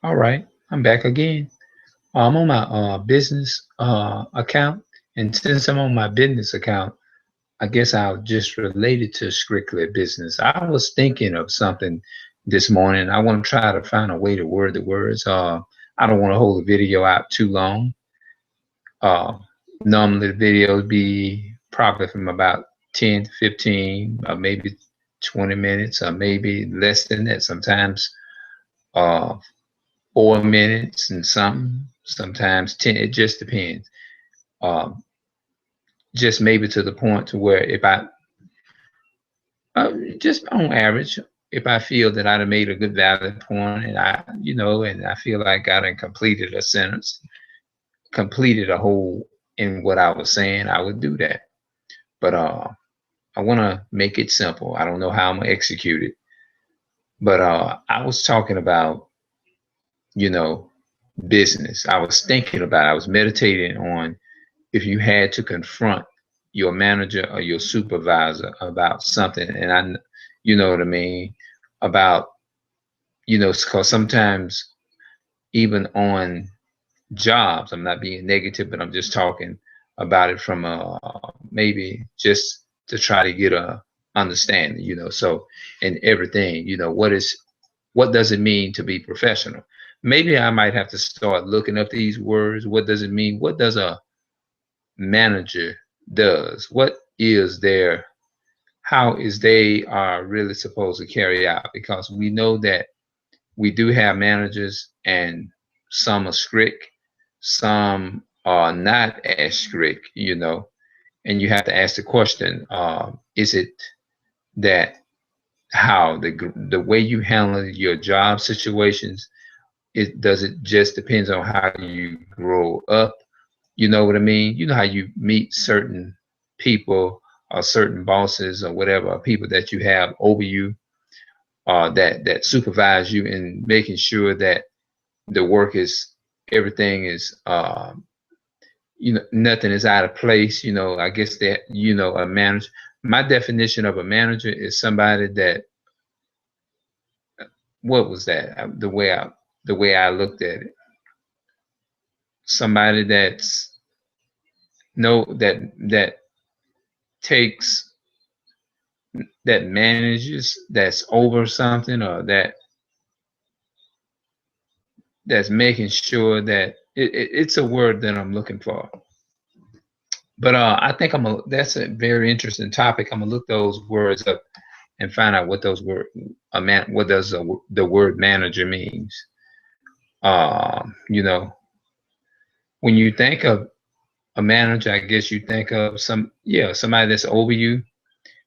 All right, I'm back again. I'm on my business account, and since I'm on my business account, I guess I'll just relate it to strictly business. I was thinking of something this morning. I want to try to find a way to word the words. I don't want to hold the video out too long. Uh, Normally, the videos be probably from about 10 to 15, or maybe 20 minutes, or maybe less than that. Sometimes uh, 4 minutes and something, sometimes 10. It just depends. Um, just maybe to the point to where if I just on average, if I feel that I'd have made a good valid point and and I feel like I done completed a sentence, completed a whole in what I was saying, I would do that. But I want to make it simple. I don't know how I'm gonna execute it, but I was talking about, you know, business. I was thinking about. I was meditating on if you had to confront your manager or your supervisor about something, and you know what I mean, about, because sometimes even on jobs, I'm not being negative, but I'm just talking about it from maybe just to try to get a understanding, so in everything, what does it mean to be professional? Maybe I might have to start looking up these words. What does it mean? What does a manager does? What is their how is they are really supposed to carry out? Because we know that we do have managers, and some are strict, some are not as strict, and you have to ask the question: is it that how the way you handle your job situations? It does it just depends on how you grow up. You know what I mean? You know how you meet certain people or certain bosses or whatever, people that you have over you, that supervise you in making sure that the work is everything is nothing is out of place. I guess that a manager. My definition of a manager is somebody that what was that the way I looked at it, somebody that's no that takes that manages, that's over something, or that's making sure that it's a word that I'm looking for. But I think that's a very interesting topic. I'm gonna look those words up and find out what those word what does the word manager means. You know, when you think of a manager, I guess you think of somebody that's over you.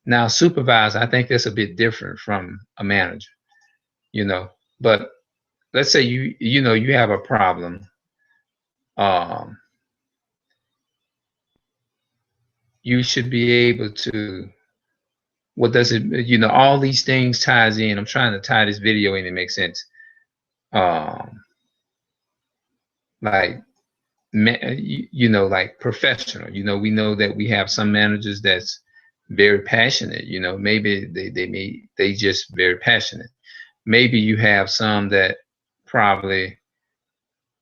Now, supervisor, I think that's a bit different from a manager. You know, but let's say you have a problem. Um, you should be able to. What does it? All these things ties in. I'm trying to tie this video in and make sense. Um, like like professional. We know that we have some managers that's very passionate. Maybe they just very passionate. Maybe you have some that probably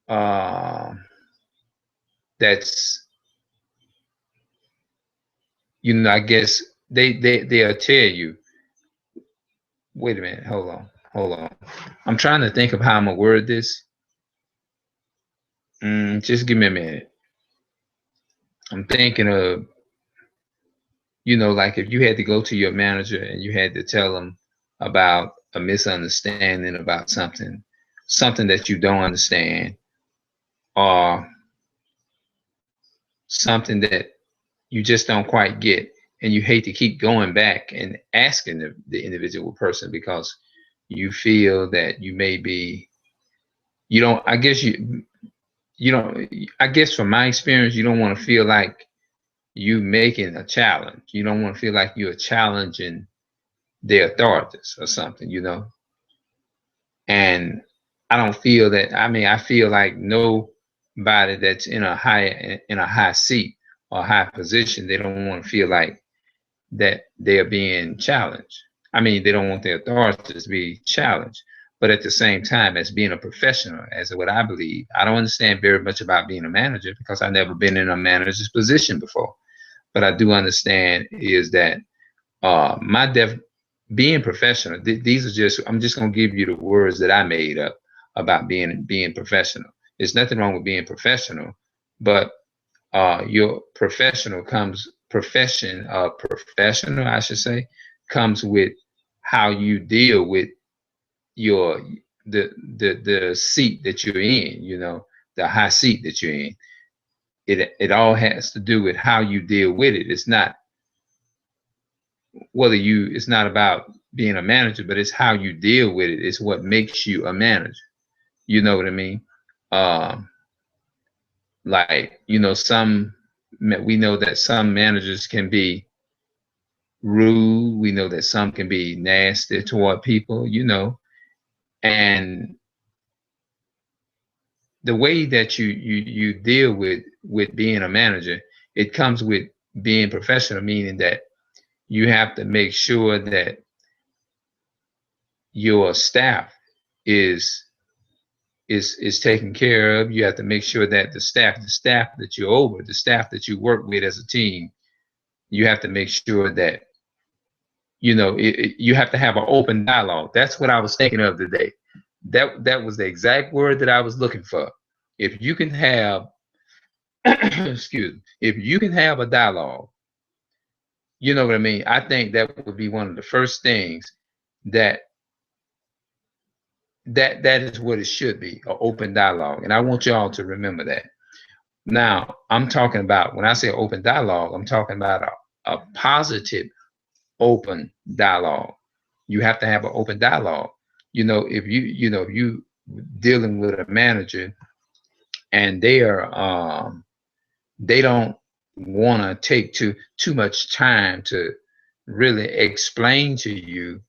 uh, that's I guess they'll tell you. Wait a minute, hold on. I'm trying to think of how I'm gonna word this. Just give me a minute. I'm thinking of like if you had to go to your manager and you had to tell them about a misunderstanding about something that you don't understand, or something that you just don't quite get, and you hate to keep going back and asking the individual person because you feel that you may be, you don't, I guess you don't, I guess from my experience, you don't want to feel like you making a challenge. You don't want to feel like you're challenging their authorities or something, And I don't feel that. I mean, I feel like nobody that's in a high seat or high position, they don't want to feel like that they're being challenged. I mean, they don't want their authorities to be challenged. But at the same time, as being a professional, as what I believe, I don't understand very much about being a manager because I've never been in a manager's position before. But I do understand is that my being professional. These are just, I'm just gonna give you the words that I made up about being professional. There's nothing wrong with being professional, but your professional, I should say, comes with how you deal with your the seat that you're in, the high seat that you're in. It all has to do with how you deal with it. It's not it's not about being a manager, but it's how you deal with it. It's what makes you a manager. You know what I mean? Um, like, we know that some managers can be rude. We know that some can be nasty toward people, and the way that you deal with being a manager, it comes with being professional, meaning that you have to make sure that your staff is is taken care of. You have to make sure that the staff that you're over, the staff that you work with as a team, you have to make sure that you have to have an open dialogue. That's what I was thinking of today. That was the exact word that I was looking for. If you can have excuse me, if you can have a dialogue, you know what I mean? I think that would be one of the first things that that is what it should be, an open dialogue. And I want y'all to remember that. Now, I'm talking about, when I say open dialogue, I'm talking about a positive open dialogue. You have to have an open dialogue. If you dealing with a manager and they don't want to take too much time to really explain to you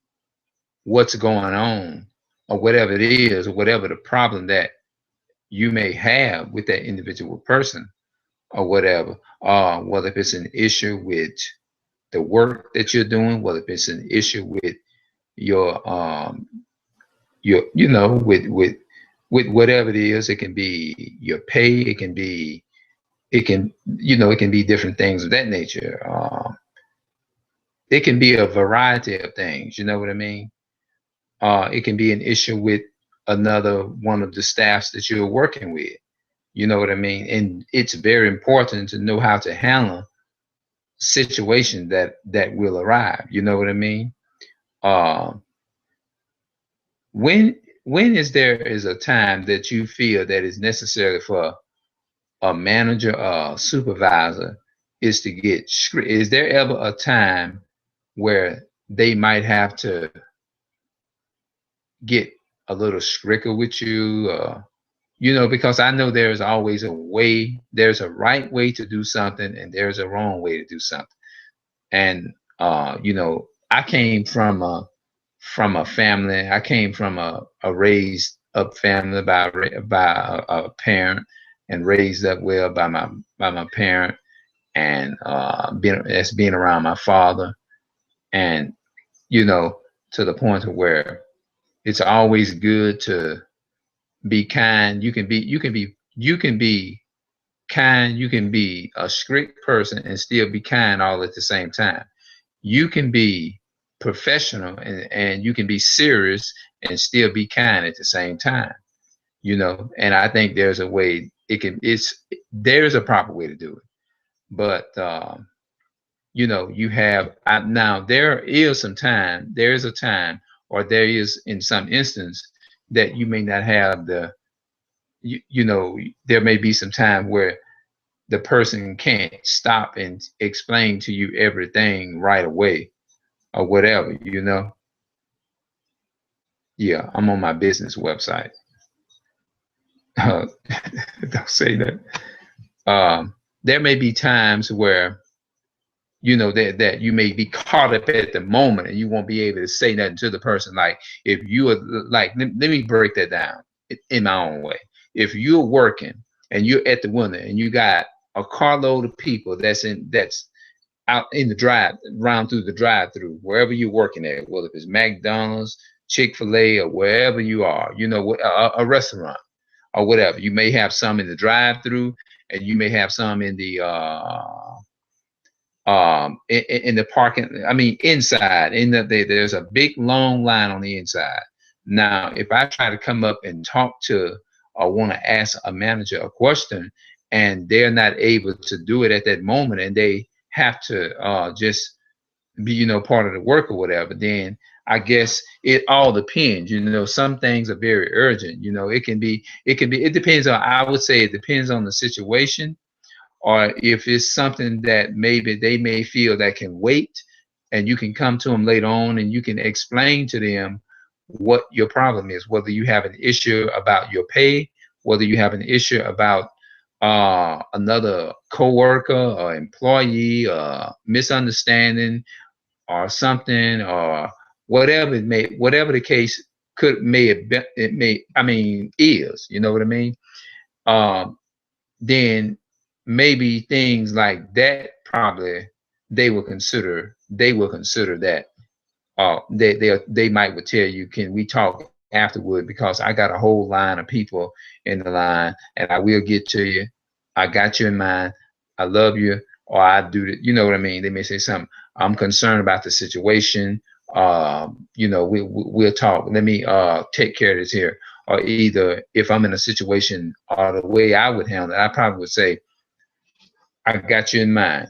what's going on, or whatever it is, or whatever the problem that you may have with that individual person, or whatever, whether if it's an issue with the work that you're doing, whether if it's an issue with your with whatever it is. It can be your pay, it can be different things of that nature. It can be a variety of things, you know what I mean? It can be an issue with another one of the staffs that you're working with, you know what I mean? And it's very important to know how to handle situations that will arrive, you know what I mean? uh, when is a time that you feel that is necessary for a manager or a supervisor is to get strict? Is there ever a time where they might have to get a little stricter with you? Because I know there's always a way, there's a right way to do something and there's a wrong way to do something. And I came from a family. I came from a raised up family by a parent, and raised up well by my parent, and being around my father, and to the point of where it's always good to be kind. You can be kind. You can be a strict person and still be kind all at the same time. You can be professional and you can be serious and still be kind at the same time. And I think there's a way there's a proper way to do it. But you have now there's a time, or there is in some instance, that you may not have there may be some time where the person can't stop and explain to you everything right away, or whatever. Yeah, I'm on my business website. Don't say that. There may be times where that you may be caught up at the moment and you won't be able to say nothing to the person. Like, if you are like, let me break that down in my own way. If you're working and you're at the window and you got a carload of people that's out in the drive, round through the drive-through, wherever you're working at, whether it's McDonald's, Chick-fil-A or wherever you are, you know, a restaurant or whatever. You may have some in the drive-through, and you may have some in the in the parking. I mean, inside. There's a big long line on the inside. Now, if I try to come up and talk to or want to ask a manager a question, and they're not able to do it at that moment, and they have to just be, you know, part of the work or whatever, then I guess it all depends. You know, some things are very urgent. You know, it depends on, I would say it depends on the situation, or if it's something that maybe they may feel that can wait, and you can come to them later on and you can explain to them what your problem is, whether you have an issue about your pay, whether you have an issue about another coworker or employee, misunderstanding or something, or whatever the case may have been, I mean, is, you know what I mean? Um, then maybe things like that, probably they will consider that. They might would tell you, can we talk afterward, because I got a whole line of people in the line, and I will get to you. I got you in mind. I love you, or I do that. You know what I mean? They may say something. I'm concerned about the situation. You know, we'll talk. Let me take care of this here. Or either if I'm in a situation, or the way I would handle it, I probably would say, I got you in mind.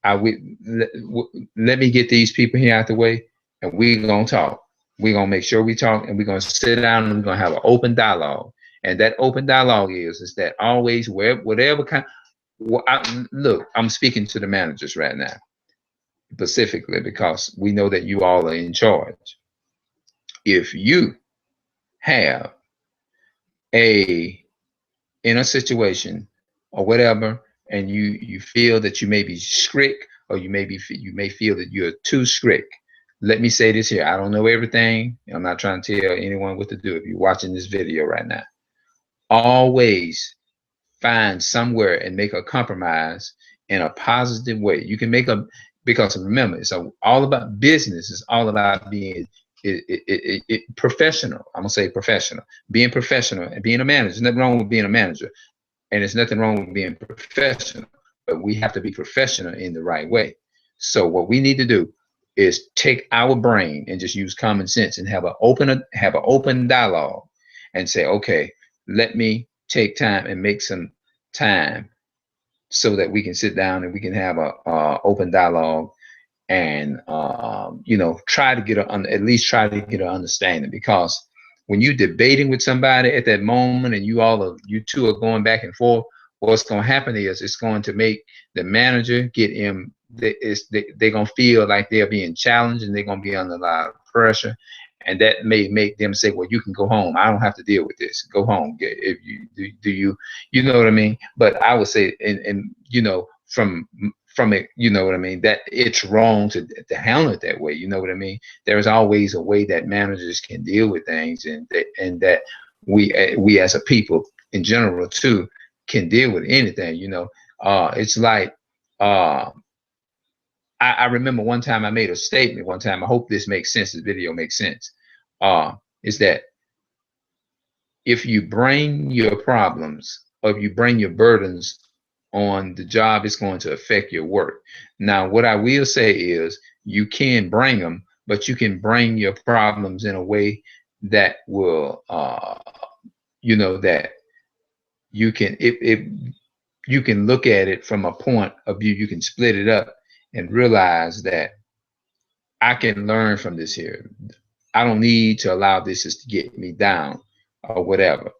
Let me get these people here out the way, and we're gonna talk. We're gonna make sure we talk, and we're gonna sit down, and we're gonna have an open dialogue. And that open dialogue is that always, whatever kind. Look, I'm speaking to the managers right now specifically, because we know that you all are in charge. If you have in a situation or whatever, and you feel that you may be strict, or you may feel that you're too strict. Let me say this here. I don't know everything. I'm not trying to tell anyone what to do. If you're watching this video right now, always find somewhere and make a compromise in a positive way. You can make because remember, it's all about business. It's all about being professional. I'm gonna say professional. Being professional and being a manager. There's nothing wrong with being a manager, and there's nothing wrong with being professional. But we have to be professional in the right way. So what we need to do is take our brain and just use common sense and have an open dialogue, and say, okay, let me take time and make some time so that we can sit down and we can have a open dialogue, and you know, try to get at least try to get an understanding. Because when you're debating with somebody at that moment, and you two are going back and forth, what's going to happen is it's going to make the manager get him. They're going to feel like they're being challenged, and they're going to be under a lot of pressure, and that may make them say, well, you can go home. I don't have to deal with this. Go home. If you do, you know what I mean? But I would say, and you know, from it, you know what I mean, that it's wrong to handle it that way. You know what I mean? There's always a way that managers can deal with things, and that we as a people in general too can deal with anything. You know, it's like I remember one time I made a statement one time. I hope this makes sense. This video makes sense. Is that if you bring your problems, or if you bring your burdens on the job, it's going to affect your work. Now, what I will say is you can bring them, but you can bring your problems in a way that will, you know, that you can, if you can look at it from a point of view, you can split it up and realize that I can learn from this here. I don't need to allow this to get me down or whatever.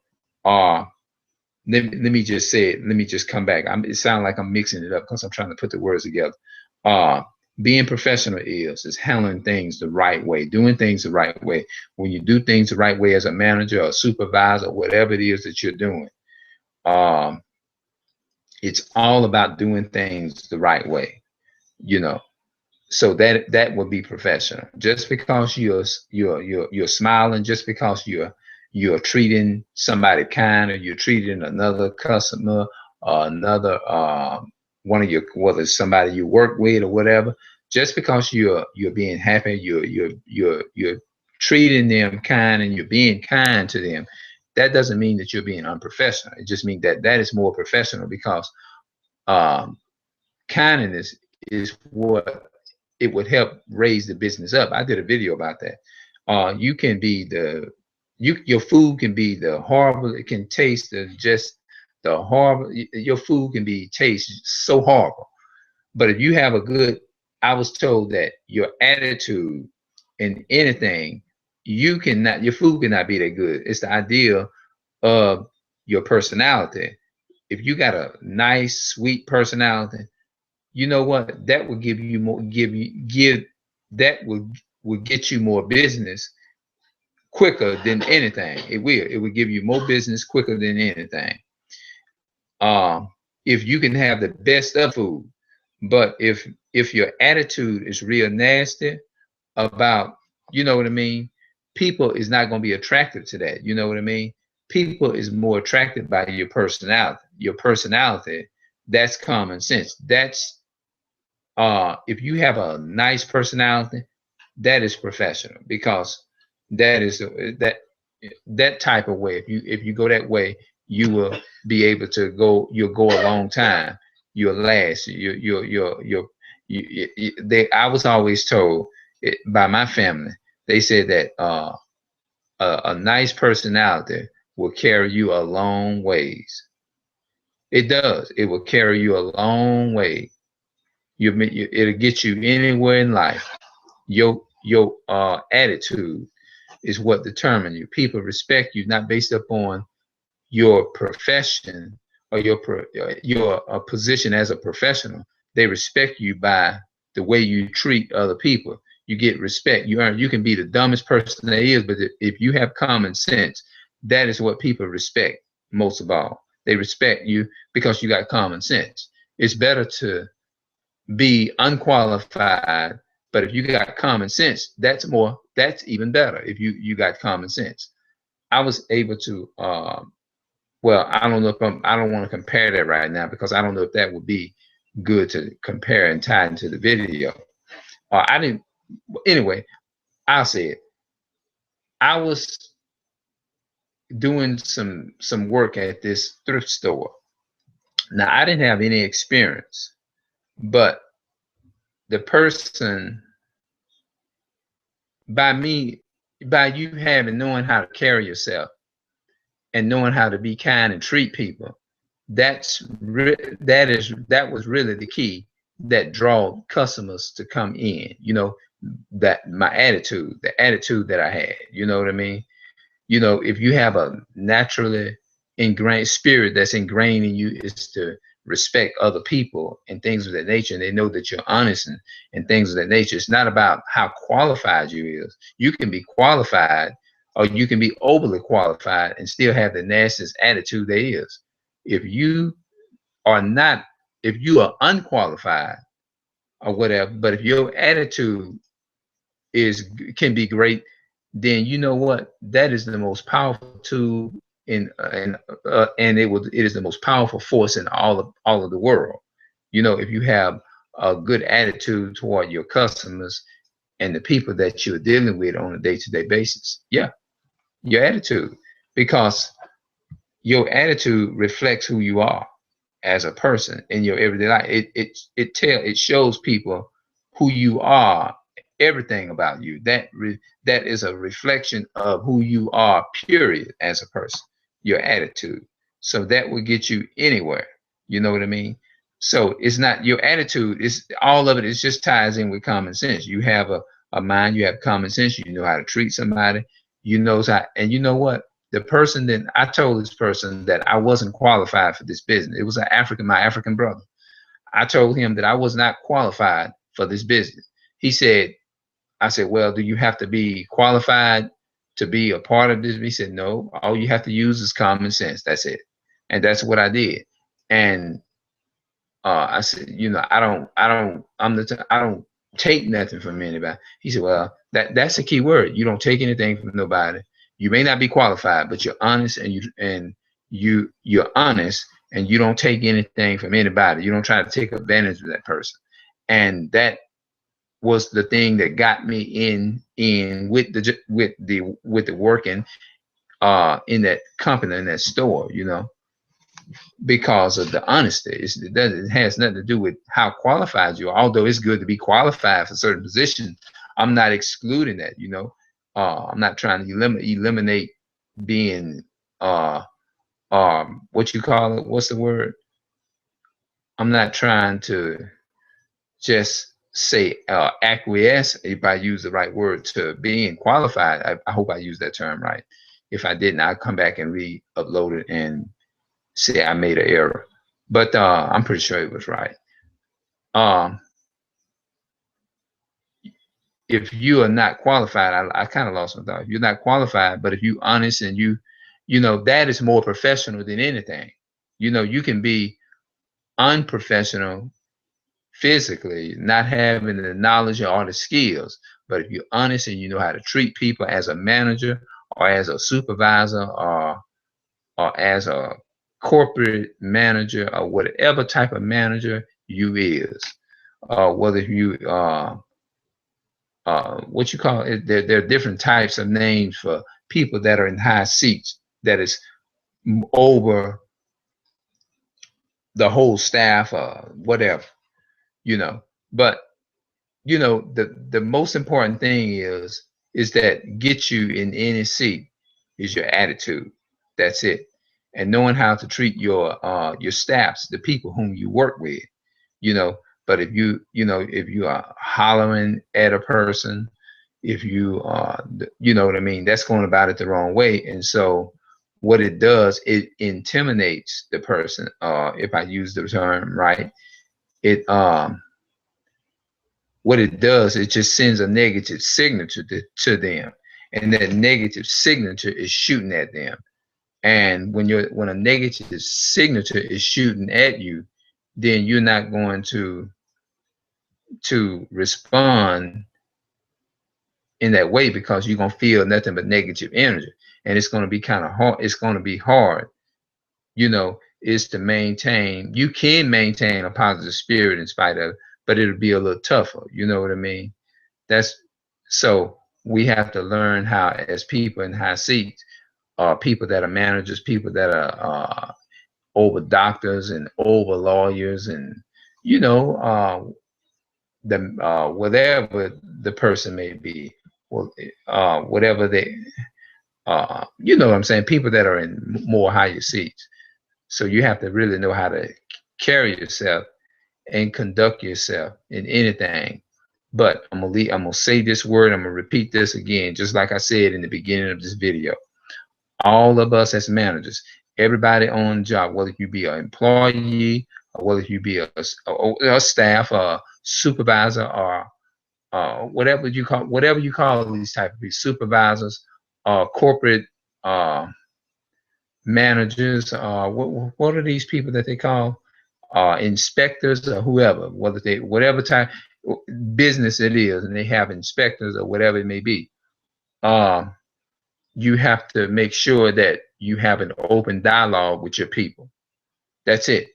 Let me just say it. Let me just come back. It sounds like I'm mixing it up because I'm trying to put the words together. Being professional is handling things the right way, doing things the right way. When you do things the right way as a manager or supervisor, whatever it is that you're doing, it's all about doing things the right way, you know. So that would be professional. Just because you're smiling, just because you're treating somebody kind, or you're treating another customer, or another one of your, whether it's somebody you work with or whatever, just because you're being happy, you're treating them kind and you're being kind to them, that doesn't mean that you're being unprofessional. It just means that that is more professional, because um, kindness is what it would help raise the business up. I did a video about that. You can be the your food can be the horrible. It can taste just the horrible. Your food can be taste so horrible, but if you have a good, I was told that your attitude in anything, you cannot, your food cannot be that good. It's the idea of your personality. If you got a nice, sweet personality, you know what? That will give you more, that will get you more business quicker than anything. It will. It will give you more business quicker than anything. Um, if you can have the best of food, but if your attitude is real nasty about, you know what I mean, people is not going to be attracted to that. You know what I mean? People is more attracted by your personality. Your personality, that's common sense. That's if you have a nice personality, that is professional, because that is that type of way. If you go that way, you will be able to go. You'll go a long time. You'll last. They. I was always told by my family. They said that a nice personality will carry you a long ways. It does. It will carry you a long way. It'll get you anywhere in life. Your attitude is what determines you. People respect you not based upon your profession or your position as a professional. They respect you by the way you treat other people. You get respect. You can be the dumbest person there is, but if you have common sense, that is what people respect most of all. They respect you because you got common sense. It's better to be unqualified, but if you got common sense, that's even better. If you got common sense. I was able to well, I don't know if I don't want to compare that right now, because I don't know if that would be good to compare and tie into the video. I didn't. Anyway, I'll say it. I was doing some work at this thrift store. Now, I didn't have any experience, but the person, by me, by you having knowing how to carry yourself and knowing how to be kind and treat people, that was really the key that draw customers to come in. You know, that my attitude, the attitude that I had. You know what I mean? You know, if you have a naturally ingrained spirit that's ingrained in you, is to respect other people and things of that nature, and they know that you're honest and things of that nature. It's not about how qualified you is. You can be qualified or you can be overly qualified and still have the nastiest attitude there is. If you are not, if you are unqualified or whatever, but if your attitude is can be great, then you know what? That is the most powerful tool and it is the most powerful force in all of the world. You know, if you have a good attitude toward your customers and the people that you're dealing with on a day-to-day basis, yeah, your attitude, because your attitude reflects who you are as a person in your everyday life. It shows people who you are, everything about you. That is a reflection of who you are, period, as a person. Your attitude. So that will get you anywhere. You know what I mean? So it's not your attitude. It's all of it. It just ties in with common sense. You have a mind. You have common sense. You know how to treat somebody. You know how, and you know what? The person that I told this person that I wasn't qualified for this business. It was my African brother. I told him that I was not qualified for this business. He said, I said, well, do you have to be qualified to be a part of this? He said, no, all you have to use is common sense. That's it. And that's what I did. And I said, you know, I don't take nothing from anybody. He said, well, that's a key word. You don't take anything from nobody. You may not be qualified, but you're honest, and you're honest, and you don't take anything from anybody. You don't try to take advantage of that person. And was the thing that got me in with the working in that company, in that store, you know, because of the honesty. It has nothing to do with how qualified you are. Although it's good to be qualified for certain positions, I'm not excluding that, you know. I'm not trying to eliminate being what you call it, what's the word? I'm not trying to just say acquiesce, if I use the right word, to being qualified. I hope I use that term right. If I didn't, I'll come back and re-upload it and say I made an error. But I'm pretty sure it was right. Um, if you are not qualified, I kind of lost my thought. If you're not qualified, but if you honest and you know, that is more professional than anything. You know, you can be unprofessional physically, not having the knowledge or the skills, but if you're honest and you know how to treat people as a manager or as a supervisor or as a corporate manager or whatever type of manager you is, whether you what you call it, there are different types of names for people that are in high seats, that is over the whole staff or whatever, you know. But you know, the most important thing is that get you in any seat is your attitude. That's it. And knowing how to treat your staffs, the people whom you work with, you know. But if if you are hollering at a person, if you you know what I mean, that's going about it the wrong way. And so what it does, it intimidates the person, if I use the term right. It what it does, it just sends a negative signature to them, and that negative signature is shooting at them. And when a negative signature is shooting at you, then you're not going to respond in that way, because you're going to feel nothing but negative energy, and it's going to be kind of hard. It's going to be hard, you know, is to maintain. You can maintain a positive spirit in spite of, but it'll be a little tougher, you know what I mean? That's so we have to learn how, as people in high seats, people that are managers, people that are over doctors and over lawyers, and you know, the whatever the person may be, well, whatever they, you know what I'm saying, people that are in more higher seats. So you have to really know how to carry yourself and conduct yourself in anything. But I'm gonna say this word, I'm gonna repeat this again, just like I said in the beginning of this video. All of us as managers, everybody on the job, whether you be an employee or whether you be a staff or a supervisor or whatever you call these type of people, supervisors, corporate managers, what are these people that they call, inspectors or whoever, whether they whatever type business it is, and they have inspectors or whatever it may be. You have to make sure that you have an open dialogue with your people. That's it.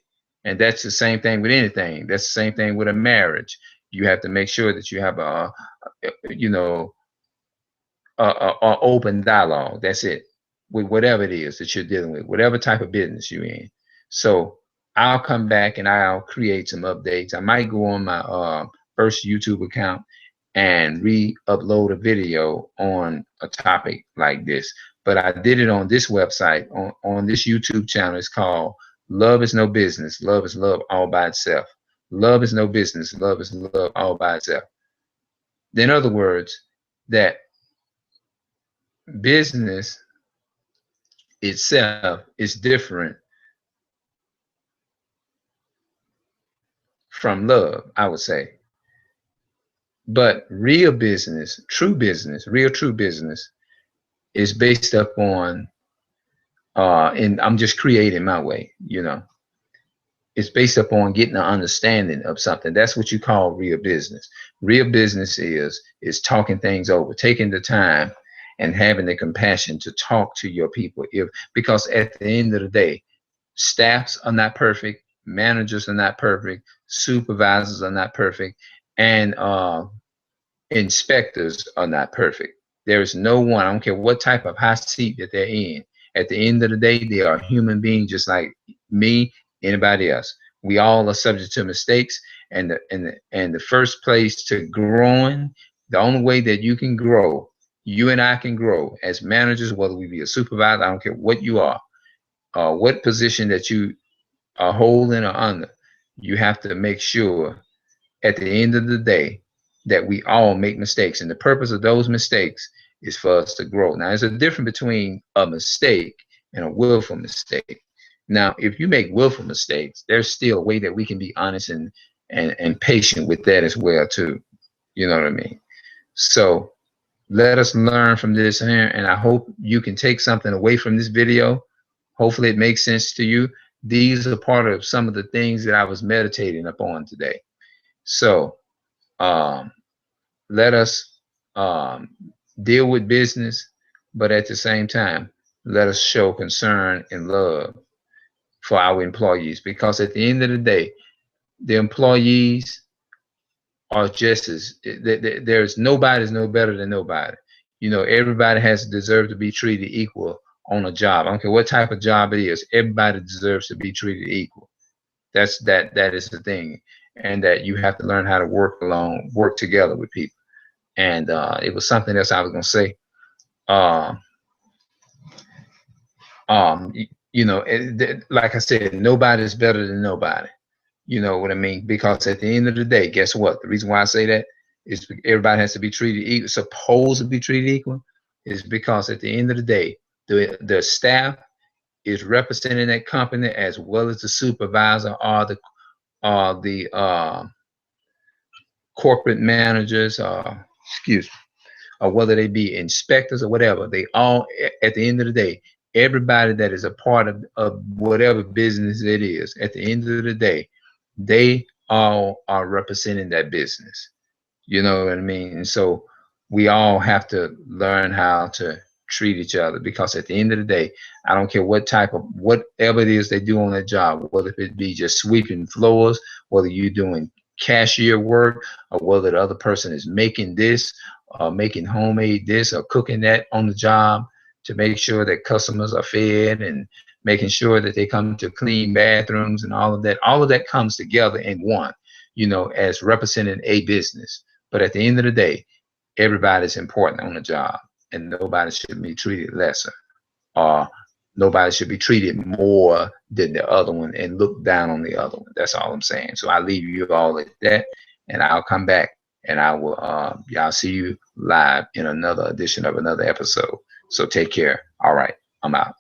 And that's the same thing with anything. That's the same thing with a marriage. You have to make sure that you have you know, a open dialogue. That's it, with whatever it is that you're dealing with, whatever type of business you're in. So I'll come back and I'll create some updates. I might go on my first YouTube account and re-upload a video on a topic like this. But I did it on this website, on this YouTube channel. It's called Love is No Business. Love is Love All by Itself. Love is no business. Love is love all by itself. In other words, that business itself is different from love, I would say. But real business, true business, real true business is based upon, and I'm just creating my way, you know. It's based upon getting an understanding of something. That's what you call real business. Real business is talking things over, taking the time and having the compassion to talk to your people. Because at the end of the day, staffs are not perfect, managers are not perfect, supervisors are not perfect, and inspectors are not perfect. There is no one, I don't care what type of hot seat that they're in. At the end of the day, they are human beings just like me, anybody else. We all are subject to mistakes, and the first place to growing, the only way that you can grow, you and I can grow as managers, whether we be a supervisor, I don't care what you are, what position that you are holding or under, you have to make sure at the end of the day that we all make mistakes. And the purpose of those mistakes is for us to grow. Now, there's a difference between a mistake and a willful mistake. Now, if you make willful mistakes, there's still a way that we can be honest and patient with that as well, too. You know what I mean? So let us learn from this here, and I hope you can take something away from this video. Hopefully it makes sense to you. These are part of some of the things that I was meditating upon today. So let us deal with business, but at the same time, let us show concern and love for our employees, because at the end of the day, the employees are just as, there's nobody's no better than nobody. You know, everybody has to deserve to be treated equal on a job. I don't care what type of job it is. Everybody deserves to be treated equal. That is the thing, and that you have to learn how to work together with people. And it was something else I was gonna say. You know, like I said, nobody's better than nobody. You know what I mean? Because at the end of the day, guess what? The reason why I say that is everybody has to be treated equal, supposed to be treated equal, is because at the end of the day, the staff is representing that company as well as the supervisor or the corporate managers, excuse me, or whether they be inspectors or whatever. They all, at the end of the day, everybody that is a part of whatever business it is, at the end of the day, they all are representing that business. You know what I mean? And so we all have to learn how to treat each other, because at the end of the day, I don't care what type of, whatever it is they do on that job, whether it be just sweeping floors, whether you're doing cashier work, or whether the other person is making this, making homemade this, or cooking that on the job to make sure that customers are fed, and making sure that they come to clean bathrooms and all of that comes together in one, you know, as representing a business. But at the end of the day, everybody's important on the job, and nobody should be treated lesser, or nobody should be treated more than the other one and look down on the other one. That's all I'm saying. So I leave you all at that, and I'll come back and I will y'all see you live in another edition of another episode. So take care. All right, I'm out.